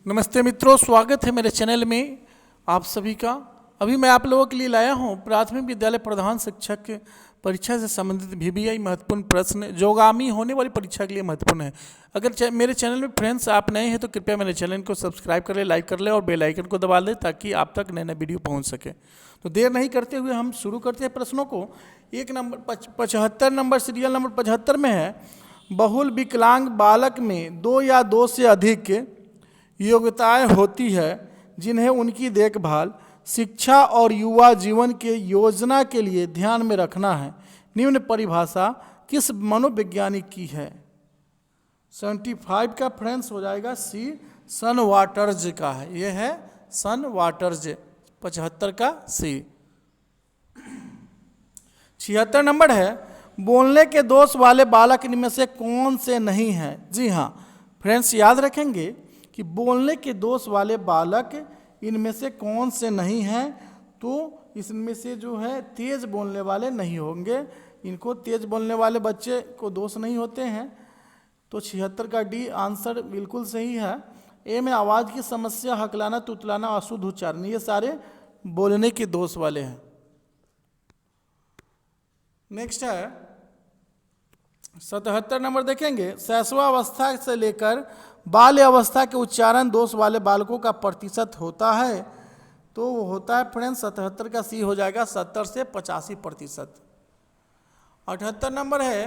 नमस्ते मित्रों, स्वागत है मेरे चैनल में आप सभी का। अभी मैं आप लोगों के लिए लाया हूं प्राथमिक विद्यालय प्रधान शिक्षक परीक्षा से संबंधित VBI महत्वपूर्ण प्रश्न जो आगामी होने वाली परीक्षा के लिए महत्वपूर्ण है। अगर मेरे चैनल में फ्रेंड्स आप नए हैं तो कृपया मेरे चैनल को सब्सक्राइब कर ले, लाइक कर ले और बेल आइकन को दबा ले ताकि आप तक नए नए वीडियो पहुँच सके। तो देर नहीं करते हुए हम शुरू करते हैं प्रश्नों को। 75 नंबर सीरियल नंबर 75 में है, बहुल विकलांग बालक में 2 या 2 से अधिक योग्यताएं होती है जिन्हें उनकी देखभाल शिक्षा और युवा जीवन के योजना के लिए ध्यान में रखना है। निम्न परिभाषा किस मनोवैज्ञानिक की है? 75 का फ्रेंड्स हो जाएगा सी, सन वाटर्स का है। यह है सन वाटर्स। 75 का सी। 76 नंबर है, बोलने के दोष वाले बालक इनमें से कौन से नहीं है? जी हाँ फ्रेंड्स, याद रखेंगे कि बोलने के दोष वाले बालक इनमें से कौन से नहीं हैं। तो इसमें से जो है तेज बोलने वाले नहीं होंगे। इनको तेज बोलने वाले बच्चे को दोष नहीं होते हैं। तो 76 का डी आंसर बिल्कुल सही है। ए में आवाज़ की समस्या, हकलाना, तुतलाना, अशुद्ध उच्चारण, ये सारे बोलने के दोष वाले हैं। नेक्स्ट है 77 नंबर देखेंगे, शैशवावस्था से लेकर बाल्य अवस्था के उच्चारण दोष वाले बालकों का प्रतिशत होता है। तो वो होता है फ्रेंड्स 77 का सी हो जाएगा 70 से 85%। 78 नंबर है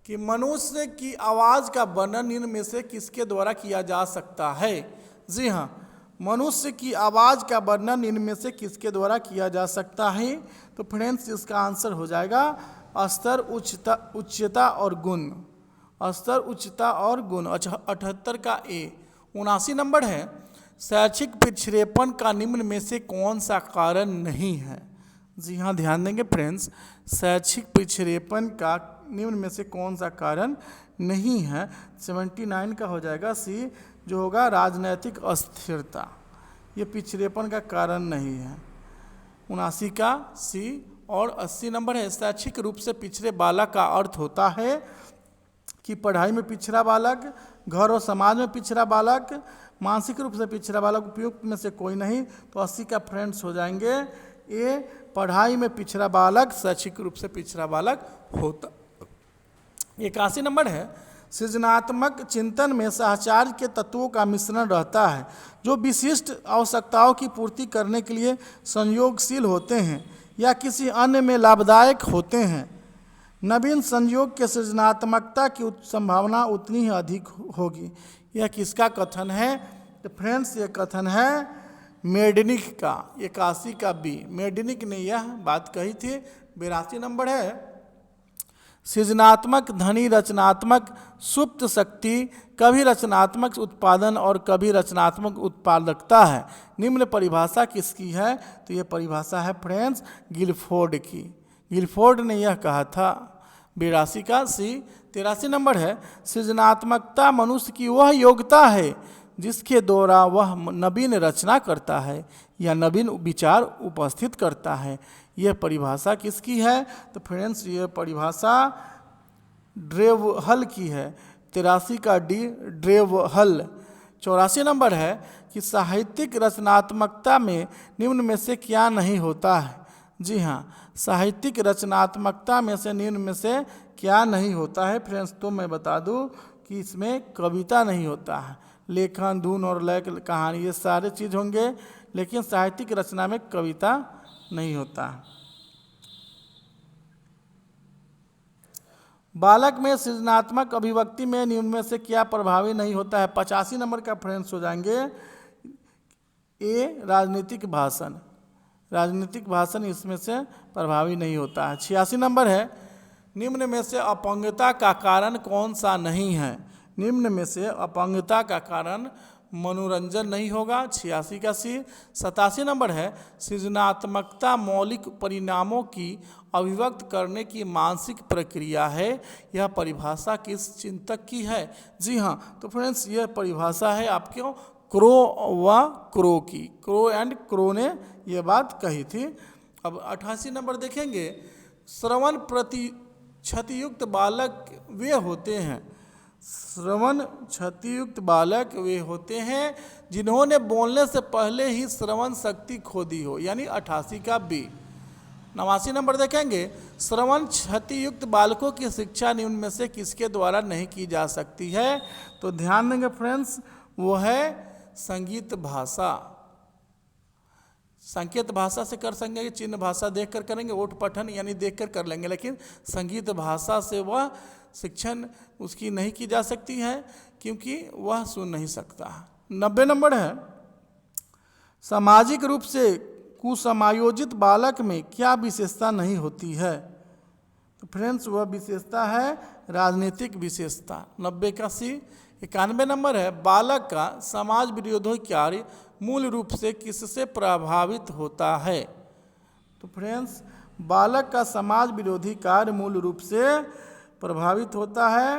कि मनुष्य की आवाज़ का वर्णन निम्न में से किसके द्वारा किया जा सकता है? जी हाँ, मनुष्य की आवाज़ का वर्णन निम्न में से किसके द्वारा किया जा सकता है? तो फ्रेंड्स इसका आंसर हो जाएगा स्तर, उच्चता और गुण। स्तर, उच्चता और गुण। 78 का ए। 79 नंबर है, शैक्षिक पिछड़ेपन का निम्न में से कौन सा कारण नहीं है? जी हाँ, ध्यान देंगे फ्रेंड्स, शैक्षिक पिछड़ेपन का निम्न में से कौन सा कारण नहीं है? 79 का हो जाएगा सी, जो होगा राजनैतिक अस्थिरता। ये पिछड़ेपन का कारण नहीं है। 79 का सी। और 80 नंबर है, शैक्षिक रूप से पिछड़े बालक का अर्थ होता है कि पढ़ाई में पिछड़ा बालक, घर और समाज में पिछड़ा बालक, मानसिक रूप से पिछड़ा बालक, उपयुक्त में से कोई नहीं। तो 80 का फ्रेंड्स हो जाएंगे ए, पढ़ाई में पिछड़ा बालक शैक्षिक रूप से पिछड़ा बालक होता। 81 नंबर है, सृजनात्मक चिंतन में साहचर्य के तत्वों का मिश्रण रहता है जो विशिष्ट आवश्यकताओं की पूर्ति करने के लिए संयोगशील होते हैं या किसी अन्य में लाभदायक होते हैं। नवीन संयोग के सृजनात्मकता की संभावना उतनी ही अधिक होगी। यह किसका कथन है? तो फ्रेंड्स ये कथन है मेडनिक का। 81 का बी, मेडनिक ने यह बात कही थी। 82 नंबर है, सृजनात्मक धनी रचनात्मक सुप्त शक्ति कभी रचनात्मक उत्पादन और कभी रचनात्मक उत्पादकता है। निम्न परिभाषा किसकी है? तो ये परिभाषा है फ्रेंड्स गिलफोर्ड की। गिलफोर्ड ने यह कहा था। 82 का सी। 83 नंबर है, सृजनात्मकता मनुष्य की वह योग्यता है जिसके द्वारा वह नवीन रचना करता है या नवीन विचार उपस्थित करता है। यह परिभाषा किसकी है? तो फ्रेंड्स ये परिभाषा ड्रेवहल की है। 83 का डी, ड्रेवहल। 84 नंबर है कि साहित्यिक रचनात्मकता में निम्न में से क्या नहीं होता है? जी हाँ, साहित्यिक रचनात्मकता में से निम्न में से क्या नहीं होता है? फ्रेंड्स तो मैं बता दूं कि इसमें कविता नहीं होता है। लेखन, धुन और लय, कहानी, ये सारे चीज़ होंगे, लेकिन साहित्यिक रचना में कविता नहीं होता है। बालक में सृजनात्मक अभिव्यक्ति में निम्न में से क्या प्रभावी नहीं होता है? 85 नंबर का फ्रेंड्स हो जाएंगे ए, राजनीतिक भाषण। राजनीतिक भाषण इसमें से प्रभावी नहीं होता है। 86 नंबर है, निम्न में से अपंगता का कारण कौन सा नहीं है? निम्न में से अपंगता का कारण मनोरंजन नहीं होगा। 86 का सी। 87 नंबर है, सृजनात्मकता मौलिक परिणामों की अभिव्यक्त करने की मानसिक प्रक्रिया है। यह परिभाषा किस चिंतक की है? जी हाँ, तो फ्रेंड्स यह परिभाषा है आपके क्रो व क्रो की। क्रो एंड क्रो ने यह बात कही थी। अब 88 नंबर देखेंगे, श्रवण प्रति क्षतियुक्त बालक वे होते हैं श्रवण क्षतियुक्त बालक वे होते हैं जिन्होंने बोलने से पहले ही श्रवण शक्ति खो दी हो, यानी 88 का बी। 89 नंबर देखेंगे, श्रवण क्षतियुक्त बालकों की शिक्षा निम्न में से किसके द्वारा नहीं की जा सकती है? तो ध्यान देंगे फ्रेंड्स, वो है संगीत भाषा। संकेत भाषा से कर सकेंगे, चिन्ह भाषा देखकर करेंगे, ओठ पठन यानी देखकर कर लेंगे, लेकिन संगीत भाषा से वह शिक्षण उसकी नहीं की जा सकती है क्योंकि वह सुन नहीं सकता। 90 नंबर है, सामाजिक रूप से कुसमायोजित बालक में क्या विशेषता नहीं होती है? तो फ्रेंड्स वह विशेषता है राजनीतिक विशेषता। 90 का सी। 91 नंबर है, बालक का समाज विरोधी कार्य मूल रूप से किससे प्रभावित होता है? तो फ्रेंड्स बालक का समाज विरोधी कार्य मूल रूप से प्रभावित होता है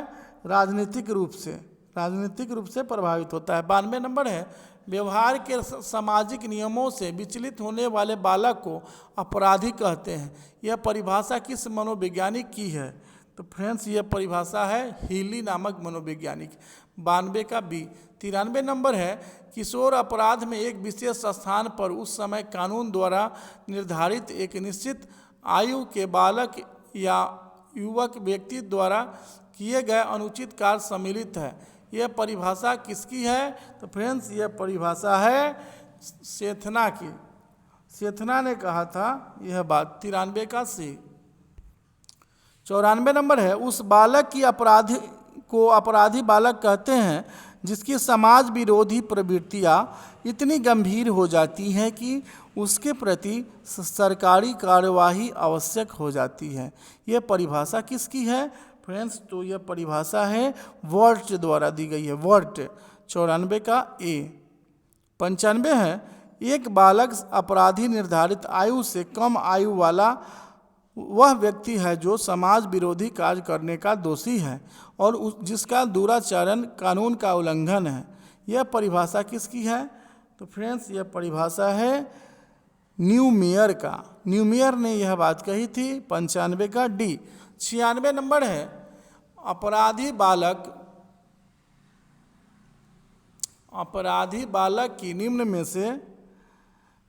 राजनीतिक रूप से, राजनीतिक रूप से प्रभावित होता है। 92 नंबर है, व्यवहार के सामाजिक नियमों से विचलित होने वाले बालक को अपराधी कहते हैं। यह परिभाषा किस मनोवैज्ञानिक की है? तो फ्रेंड्स यह परिभाषा है हीली नामक मनोवैज्ञानिक। 92 का बी। 93 नंबर है, किशोर अपराध में एक विशेष स्थान पर उस समय कानून द्वारा निर्धारित एक निश्चित आयु के बालक या युवक व्यक्ति द्वारा किए गए अनुचित कार्य सम्मिलित है। यह परिभाषा किसकी है? तो फ्रेंड्स यह परिभाषा है सेथना की। सेथना ने कहा था यह बात। 93 का सी। 94 नंबर है, उस बालक की अपराधी बालक कहते हैं जिसकी समाज विरोधी प्रवृत्तियाँ इतनी गंभीर हो जाती हैं कि उसके प्रति सरकारी कार्यवाही आवश्यक हो जाती है। यह परिभाषा किसकी है? फ्रेंड्स तो यह परिभाषा है वर्ट द्वारा दी गई है, वर्ट। 94 का ए। 95 है, एक बालक अपराधी निर्धारित आयु से कम आयु वाला वह व्यक्ति है जो समाज विरोधी कार्य करने का दोषी है और जिसका दुराचरण कानून का उल्लंघन है। यह परिभाषा किसकी है? तो फ्रेंड्स यह परिभाषा है न्यूमेयर का। न्यूमेयर ने यह बात कही थी। 95 का डी। 96 नंबर है, अपराधी बालक की निम्न में से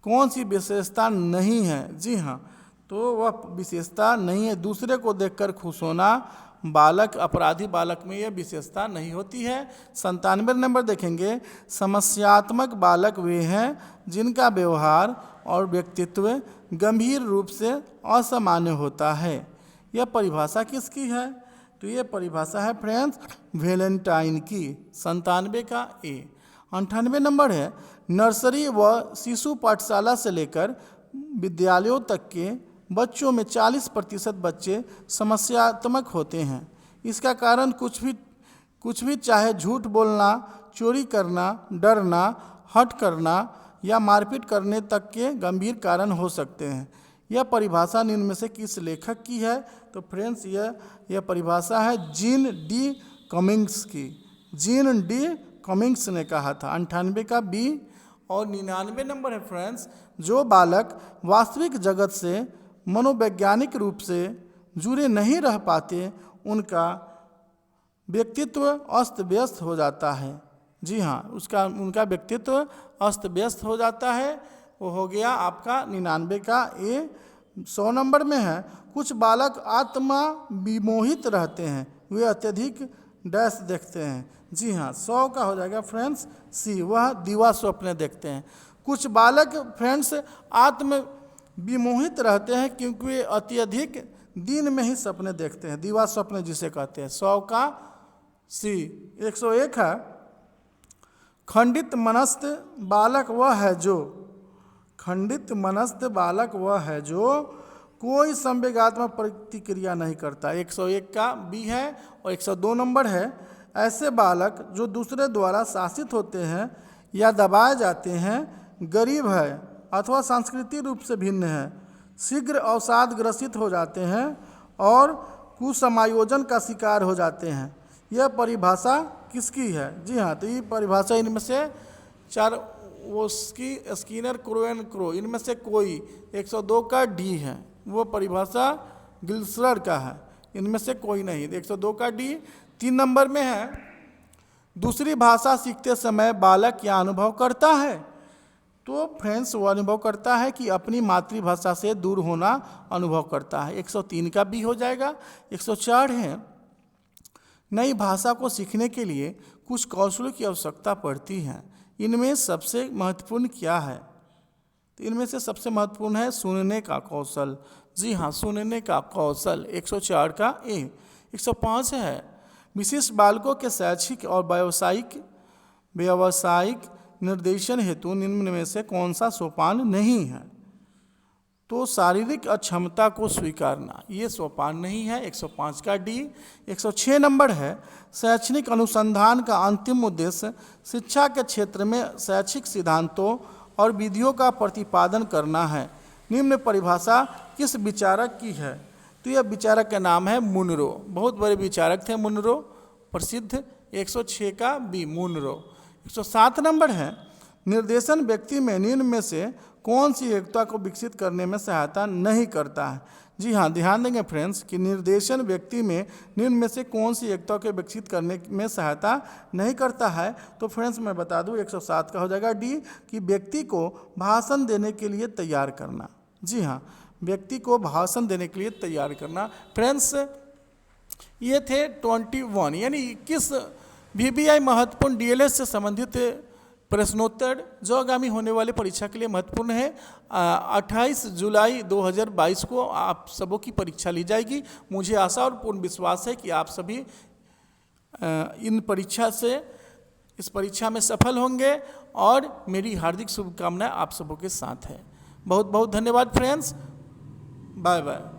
कौन सी विशेषता नहीं है? जी हाँ, तो वह विशेषता नहीं है दूसरे को देखकर खुश होना। अपराधी बालक में यह विशेषता नहीं होती है। 97 नंबर देखेंगे, समस्यात्मक बालक वे हैं जिनका व्यवहार और व्यक्तित्व गंभीर रूप से असामान्य होता है। यह परिभाषा किसकी है? तो यह परिभाषा है फ्रेंड्स वेलेंटाइन की। 97 का ए। 98 नंबर है, नर्सरी व शिशु पाठशाला से लेकर विद्यालयों तक के बच्चों में 40% बच्चे समस्यात्मक होते हैं। इसका कारण कुछ भी चाहे झूठ बोलना, चोरी करना, डरना, हट करना या मारपीट करने तक के गंभीर कारण हो सकते हैं। यह परिभाषा निम्न में से किस लेखक की है? तो फ्रेंड्स यह परिभाषा है जीन डी कमिंग्स की। जीन डी कमिंग्स ने कहा था। 98 का बी। और 99 नंबर है फ्रेंड्स, जो बालक वास्तविक जगत से मनोवैज्ञानिक रूप से जुड़े नहीं रह पाते उनका व्यक्तित्व अस्त व्यस्त हो जाता है। जी हाँ, उनका व्यक्तित्व अस्त व्यस्त हो जाता है। वो हो गया आपका 99 का ए। 100 नंबर में है, कुछ बालक आत्मा विमोहित रहते हैं, वे अत्यधिक डैश देखते हैं। जी हाँ, 100 का हो जाएगा फ्रेंड्स सी, वह दिवा स्वप्न देखते हैं। कुछ बालक फ्रेंड्स आत्म विमोहित रहते हैं क्योंकि वे अत्यधिक दिन में ही सपने देखते हैं, दिवा स्वप्न जिसे कहते हैं। 100 का सी। 101 है, खंडित मनस्क बालक वह है जो कोई संवेगात्मक प्रतिक्रिया नहीं करता। 101 का बी है। और 102 नंबर है, ऐसे बालक जो दूसरे द्वारा शासित होते हैं या दबाए जाते हैं, गरीब है अथवा सांस्कृतिक रूप से भिन्न है, शीघ्र अवसाद ग्रसित हो जाते हैं और कुसमायोजन का शिकार हो जाते हैं। यह परिभाषा किसकी है? जी हाँ, तो ये परिभाषा इनमें से चार उसकी स्किनर, क्रो एंड क्रो, इनमें से कोई 102 का डी है, वो परिभाषा गिल्सर का है, इनमें से कोई नहीं। 102 का डी। 3 नंबर में है, दूसरी भाषा सीखते समय बालक क्या अनुभव करता है? तो फ्रेंड्स वो अनुभव करता है कि अपनी मातृभाषा से दूर होना अनुभव करता है। 103 का बी हो जाएगा। 104 है, नई भाषा को सीखने के लिए कुछ कौशलों की आवश्यकता पड़ती है, इनमें सबसे महत्वपूर्ण क्या है? तो इनमें से सबसे महत्वपूर्ण है सुनने का कौशल। जी हाँ, सुनने का कौशल 104 का ए। 105 है, विशिष्ट बालकों के शैक्षिक और व्यावसायिक निर्देशन हेतु निम्न में से कौन सा सोपान नहीं है? तो शारीरिक अक्षमता को स्वीकारना, ये सोपान नहीं है। 105 का डी। 106 नंबर है, शैक्षणिक अनुसंधान का अंतिम उद्देश्य शिक्षा के क्षेत्र में शैक्षिक सिद्धांतों और विधियों का प्रतिपादन करना है। निम्न परिभाषा किस विचारक की है? तो यह विचारक का नाम है मुनरो। बहुत बड़े विचारक थे मुनरो, प्रसिद्ध। 106 का बी मुनरो। 107 नंबर है, निर्देशन व्यक्ति में निम्न में से कौन सी एकता को विकसित करने में सहायता नहीं करता है? जी हाँ, ध्यान देंगे फ्रेंड्स कि निर्देशन व्यक्ति में निम्न में से कौन सी एकता को विकसित करने में सहायता नहीं करता है? तो फ्रेंड्स मैं बता दूं 107 का हो जाएगा डी, कि व्यक्ति को भाषण देने के लिए तैयार करना। जी हाँ, व्यक्ति को भाषण देने के लिए तैयार करना। फ्रेंड्स ये थे 21 यानी 21 VBI महत्वपूर्ण DLS से संबंधित प्रश्नोत्तर जो आगामी होने वाले परीक्षा के लिए महत्वपूर्ण है। 28 जुलाई 2022 को आप सबों की परीक्षा ली जाएगी। मुझे आशा और पूर्ण विश्वास है कि आप सभी इस परीक्षा में सफल होंगे और मेरी हार्दिक शुभकामनाएं आप सबों के साथ है। बहुत बहुत धन्यवाद फ्रेंड्स, बाय बाय।